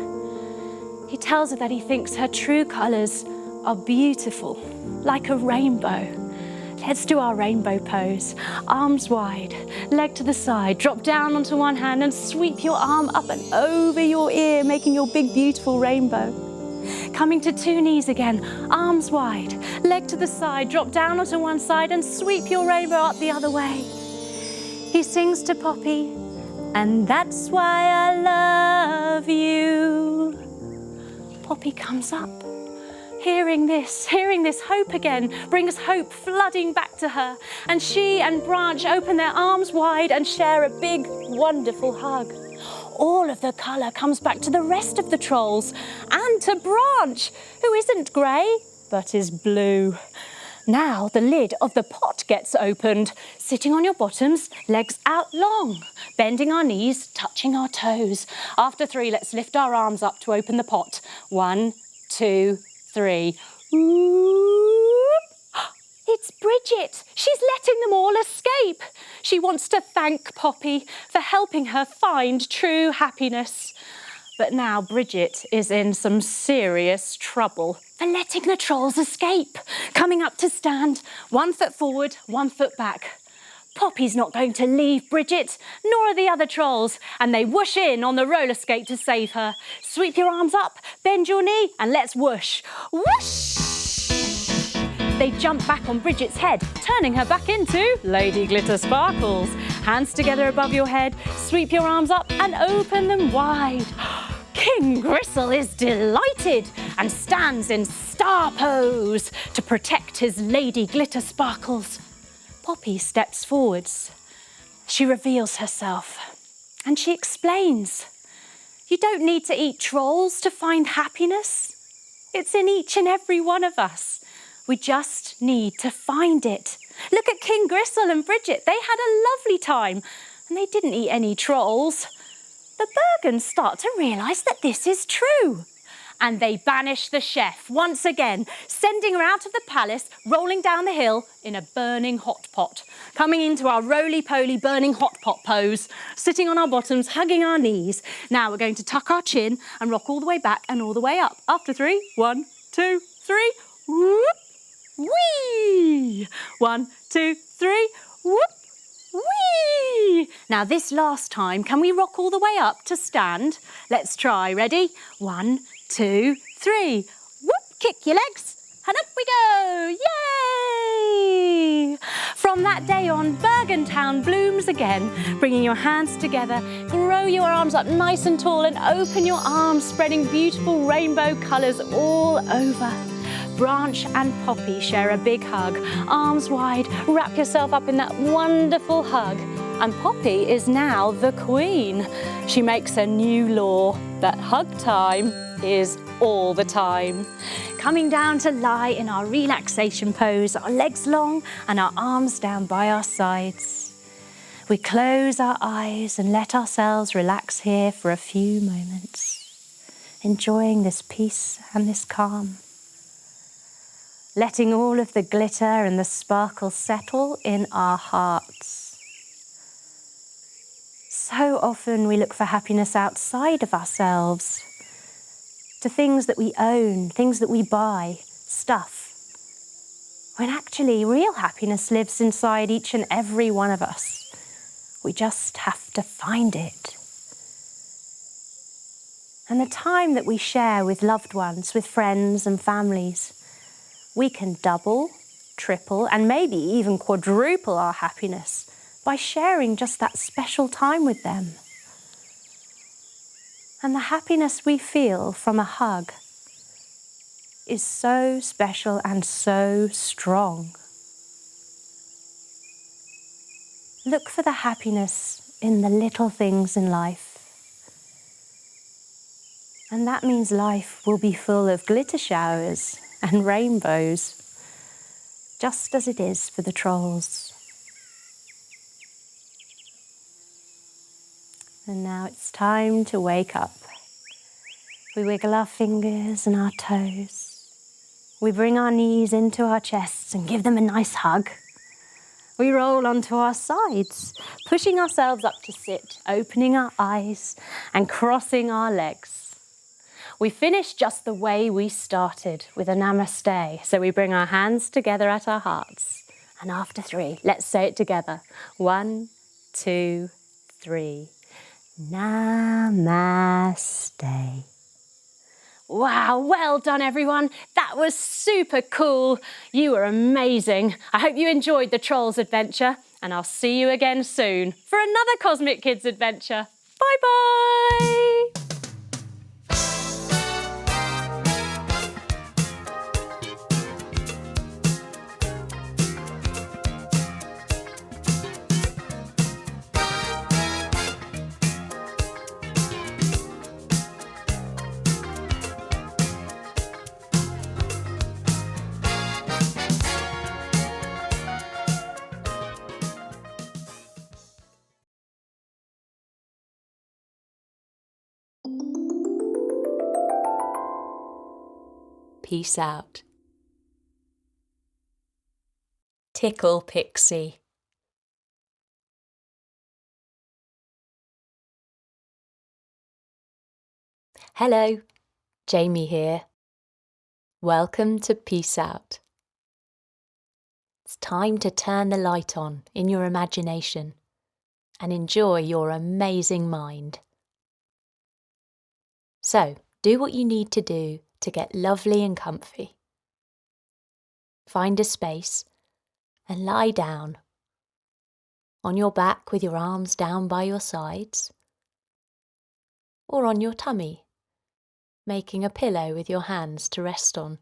He tells her that he thinks her true colours are beautiful, like a rainbow. Let's do our rainbow pose. Arms wide, leg to the side, drop down onto one hand and sweep your arm up and over your ear, making your big, beautiful rainbow. Coming to 2 knees again, arms wide, leg to the side, drop down onto one side and sweep your rainbow up the other way. He sings to Poppy, and that's why I love you. Poppy comes up, hearing this hope again, brings hope flooding back to her. And she and Branch open their arms wide and share a big, wonderful hug. All of the colour comes back to the rest of the trolls and to Branch, who isn't grey, but is blue. Now the lid of the pot gets opened. Sitting on your bottoms, legs out long, bending our knees, touching our toes. After 3, let's lift our arms up to open the pot. 1, 2, 3. Whoop. It's Bridget. She's letting them all escape. She wants to thank Poppy for helping her find true happiness. But now Bridget is in some serious trouble for letting the trolls escape. Coming up to stand, 1 foot forward, 1 foot back. Poppy's not going to leave Bridget, nor are the other trolls, and they whoosh in on the roller skate to save her. Sweep your arms up, bend your knee, and let's whoosh. Whoosh! They jump back on Bridget's head, turning her back into Lady Glitter Sparkles. Hands together above your head, sweep your arms up and open them wide. King Gristle is delighted and stands in star pose to protect his Lady Glitter Sparkles. Poppy steps forwards. She reveals herself and she explains. You don't need to eat trolls to find happiness. It's in each and every one of us. We just need to find it. Look at King Gristle and Bridget. They had a lovely time and they didn't eat any trolls. The Bergens start to realise that this is true. And they banish the chef once again, sending her out of the palace, rolling down the hill in a burning hot pot. Coming into our roly-poly burning hot pot pose, sitting on our bottoms, hugging our knees. Now we're going to tuck our chin and rock all the way back and all the way up. After 3, 1, 2, 3, whoop, whee! 1, 2, 3, whoop. Whee! Now this last time, can we rock all the way up to stand? Let's try. Ready? 1, 2, 3. Whoop! Kick your legs. And up we go. Yay! From that day on, Bergentown blooms again. Bringing your hands together, grow your arms up nice and tall and open your arms, spreading beautiful rainbow colours all over. Branch and Poppy share a big hug. Arms wide, wrap yourself up in that wonderful hug. And Poppy is now the queen. She makes a new law that hug time is all the time. Coming down to lie in our relaxation pose, our legs long and our arms down by our sides. We close our eyes and let ourselves relax here for a few moments, enjoying this peace and this calm. Letting all of the glitter and the sparkle settle in our hearts. So often we look for happiness outside of ourselves, to things that we own, things that we buy, stuff, when actually real happiness lives inside each and every one of us. We just have to find it. And the time that we share with loved ones, with friends and families, we can double, triple, and maybe even quadruple our happiness by sharing just that special time with them. And the happiness we feel from a hug is so special and so strong. Look for the happiness in the little things in life. And that means life will be full of glitter showers and rainbows, just as it is for the trolls. And now it's time to wake up. We wiggle our fingers and our toes. We bring our knees into our chests and give them a nice hug. We roll onto our sides, pushing ourselves up to sit, opening our eyes and crossing our legs. We finish just the way we started, with a namaste. So we bring our hands together at our hearts. And after 3, let's say it together. 1, 2, 3. Namaste. Wow, well done everyone. That was super cool. You were amazing. I hope you enjoyed the Trolls adventure, and I'll see you again soon for another Cosmic Kids adventure. Bye-bye. Peace out. Tickle Pixie. Hello, Jamie here. Welcome to Peace Out. It's time to turn the light on in your imagination and enjoy your amazing mind. So, do what you need to do to get lovely and comfy. Find a space and lie down on your back with your arms down by your sides, or on your tummy, making a pillow with your hands to rest on.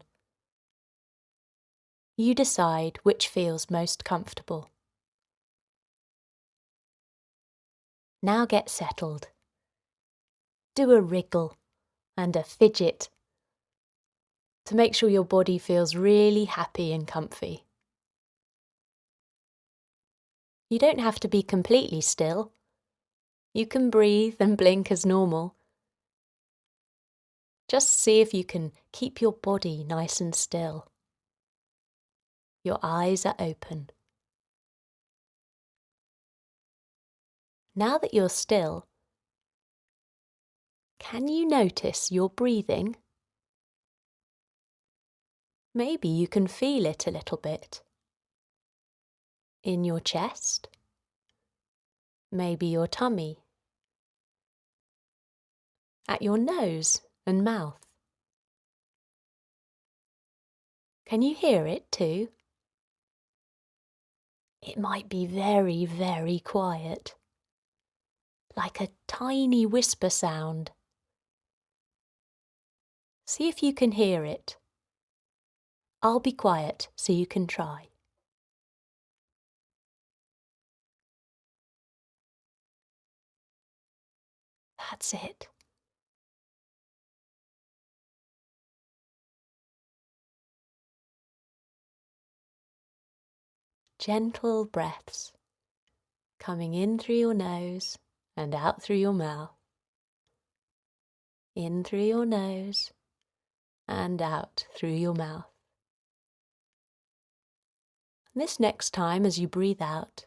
You decide which feels most comfortable. Now get settled. Do a wriggle and a fidget to make sure your body feels really happy and comfy. You don't have to be completely still. You can breathe and blink as normal. Just see if you can keep your body nice and still. Your eyes are open. Now that you're still, can you notice your breathing? Maybe you can feel it a little bit. In your chest, maybe your tummy, at your nose and mouth. Can you hear it too? It might be very, very quiet, like a tiny whisper sound. See if you can hear it. I'll be quiet so you can try. That's it. gentle breaths coming in through your nose and out through your mouth. In through your nose and out through your mouth. This next time as you breathe out,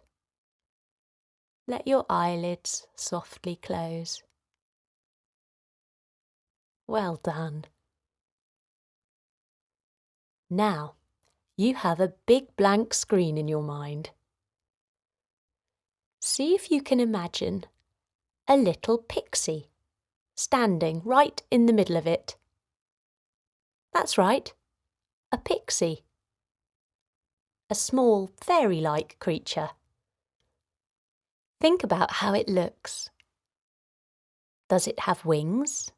let your eyelids softly close. Well done. Now, you have a big blank screen in your mind. See if you can imagine a little pixie standing right in the middle of it. That's right, a pixie. A small fairy-like creature. Think about how it looks. Does it have wings?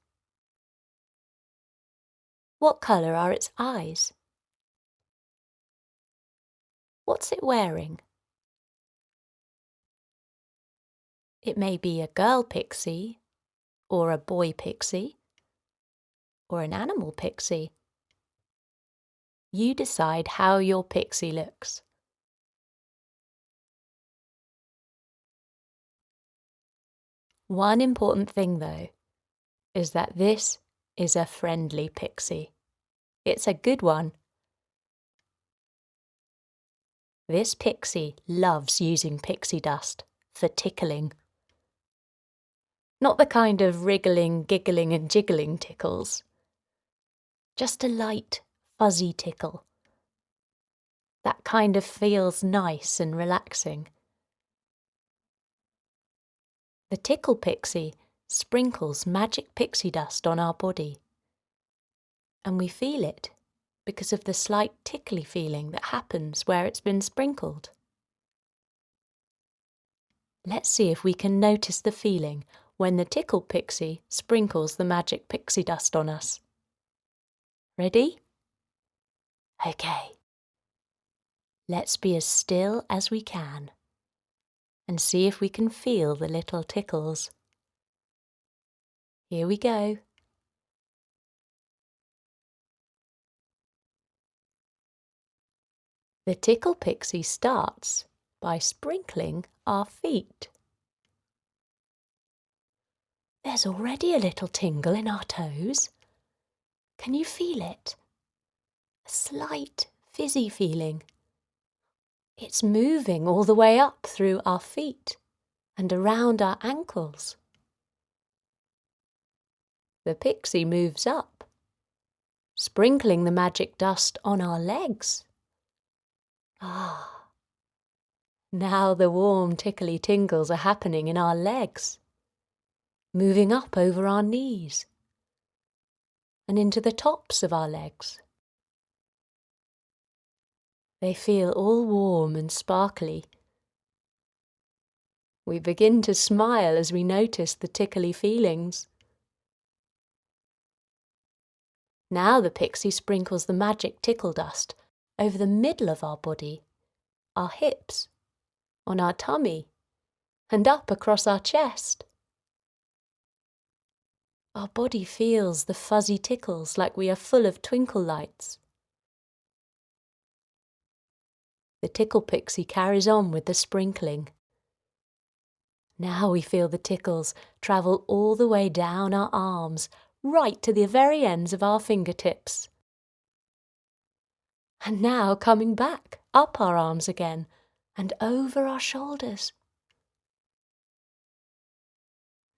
What colour are its eyes? What's it wearing? It may be a girl pixie, or a boy pixie, or an animal pixie. You decide how your pixie looks. One important thing, though, is that this is a friendly pixie. It's a good one. This pixie loves using pixie dust for tickling. Not the kind of wriggling, giggling and jiggling tickles. Just a light, fuzzy tickle. That kind of feels nice and relaxing. The Tickle Pixie sprinkles magic pixie dust on our body. And we feel it because of the slight tickly feeling that happens where it's been sprinkled. Let's see if we can notice the feeling when the Tickle Pixie sprinkles the magic pixie dust on us. Ready? Okay. Let's be as still as we can and see if we can feel the little tickles. Here we go. The Tickle Pixie starts by sprinkling our feet. There's already a little tingle in our toes. Can you feel it? A slight fizzy feeling. It's moving all the way up through our feet and around our ankles. The pixie moves up, sprinkling the magic dust on our legs. Ah, now the warm tickly tingles are happening in our legs, moving up over our knees and into the tops of our legs. They feel all warm and sparkly. We begin to smile as we notice the tickly feelings. Now the pixie sprinkles the magic tickle dust over the middle of our body, our hips, on our tummy, and up across our chest. Our body feels the fuzzy tickles like we are full of twinkle lights. The Tickle Pixie carries on with the sprinkling. Now we feel the tickles travel all the way down our arms, right to the very ends of our fingertips. And now coming back, up our arms again, and over our shoulders.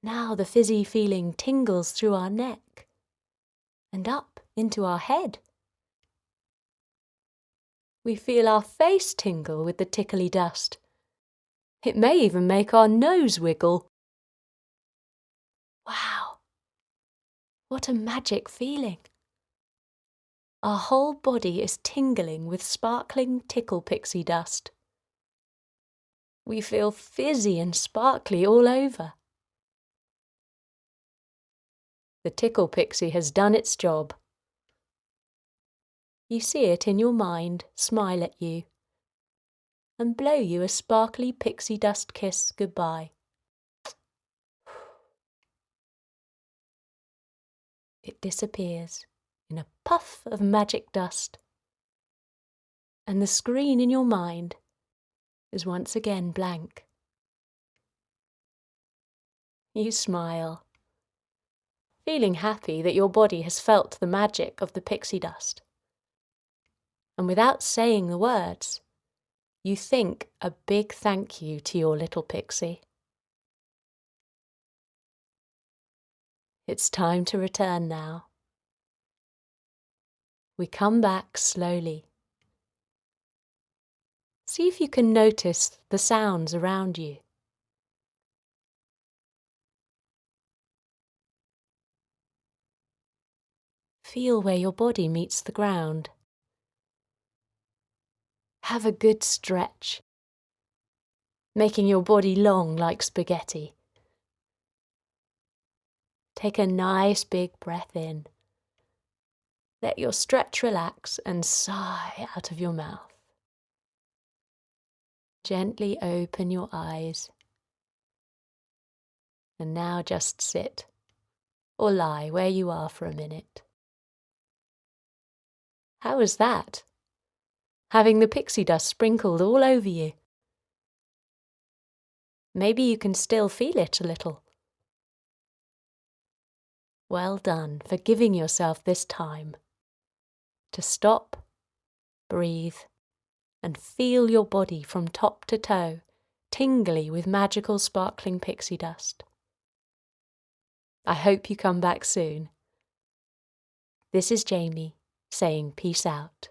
Now the fizzy feeling tingles through our neck, and up into our head. We feel our face tingle with the tickly dust. It may even make our nose wiggle. Wow! What a magic feeling! Our whole body is tingling with sparkling Tickle Pixie dust. We feel fizzy and sparkly all over. The Tickle Pixie has done its job. You see it in your mind smile at you and blow you a sparkly pixie dust kiss goodbye. It disappears in a puff of magic dust, and the screen in your mind is once again blank. You smile, feeling happy that your body has felt the magic of the pixie dust. And without saying the words, you think a big thank you to your little pixie. It's time to return now. We come back slowly. See if you can notice the sounds around you. Feel where your body meets the ground. Have a good stretch, making your body long like spaghetti. Take a nice big breath in. Let your stretch relax and sigh out of your mouth. Gently open your eyes. And now just sit or lie where you are for a minute. How was that? Having the pixie dust sprinkled all over you. Maybe you can still feel it a little. Well done for giving yourself this time to stop, breathe, and feel your body from top to toe, tingly with magical sparkling pixie dust. I hope you come back soon. This is Jamie saying peace out.